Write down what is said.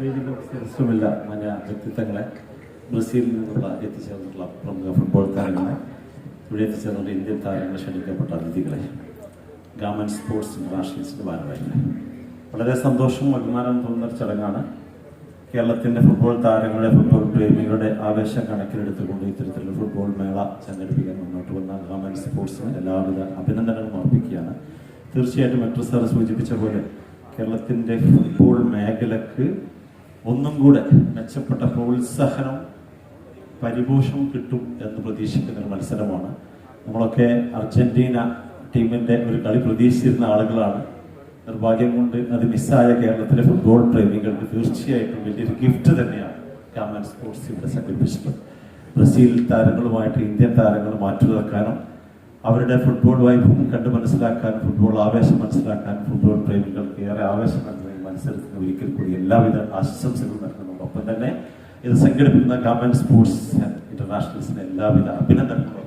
ഇഷ്ടമില്ല മഞ്ഞ വ്യക്തിത്വങ്ങളെ ബ്രസീലിൽ നിന്നുള്ള എത്തിച്ചേർന്നിട്ടുള്ള പ്രമുഖ ഫുട്ബോൾ താരങ്ങളെ ഇവിടെ എത്തിച്ചേർന്നുള്ള ഇന്ത്യൻ താരങ്ങളെ ക്ഷണിക്കപ്പെട്ട അതിഥികളെ ഗാമൻ സ്പോർട്സ് ഇന്റർനാഷണൽസിന്റെ ഭാരവാഹികളെ വളരെ സന്തോഷവും അഭിമാനം തോന്നുന്ന ഒരു ചടങ്ങാണ്. കേരളത്തിൻ്റെ ഫുട്ബോൾ താരങ്ങളുടെ ഫുട്ബോൾ പ്രേമികളുടെ ആവേശം കണക്കിലെടുത്തുകൊണ്ട് ഇത്തരത്തിലുള്ള ഫുട്ബോൾ മേള സംഘടിപ്പിക്കാൻ മുന്നോട്ട് വന്ന ഗാമൻ സ്പോർട്സിന് എല്ലാവിധ അഭിനന്ദനങ്ങളും അർപ്പിക്കുകയാണ്. തീർച്ചയായിട്ടും മെട്രോ സാർ സൂചിപ്പിച്ച പോലെ കേരളത്തിൻ്റെ ഫുട്ബോൾ മേഖലക്ക് ഒന്നും കൂടെ മെച്ചപ്പെട്ട പ്രോത്സാഹനം പരിപോഷണം കിട്ടും എന്ന് പ്രതീക്ഷിക്കുന്ന ഒരു മത്സരമാണ്. നമ്മളൊക്കെ അർജന്റീന ടീമിൻ്റെ ഒരു കളി പ്രതീക്ഷിച്ചിരുന്ന ആളുകളാണ്. നിർഭാഗ്യം കൊണ്ട് അത് മിസ്സായ കേരളത്തിലെ ഫുട്ബോൾ പ്രേമികൾക്ക് തീർച്ചയായിട്ടും വലിയൊരു ഗിഫ്റ്റ് തന്നെയാണ് ഗാമൻ സ്പോർട്സ് ഇവിടെ സംഘടിപ്പിച്ചിട്ടുള്ളത്. ബ്രസീൽ താരങ്ങളുമായിട്ട് ഇന്ത്യൻ താരങ്ങൾ മാറ്റുവെക്കാനും അവരുടെ ഫുട്ബോൾ വൈഭവം കണ്ട് മനസ്സിലാക്കാനും ഫുട്ബോൾ ആവേശം മനസ്സിലാക്കാനും ഫുട്ബോൾ പ്രേമികൾക്ക് ഏറെ ആവേശം നൽകുന്ന ഈ മത്സരത്തിന് ഒരിക്കൽ കൂടി എല്ലാവിധ ആശംസകളും നൽകുന്നു. ഒപ്പം തന്നെ ഇത് സംഘടിപ്പിക്കുന്ന ഗാമൻ സ്പോർട്സ് ഇന്റർനാഷണൽസിന് എല്ലാവിധ അഭിനന്ദനങ്ങളും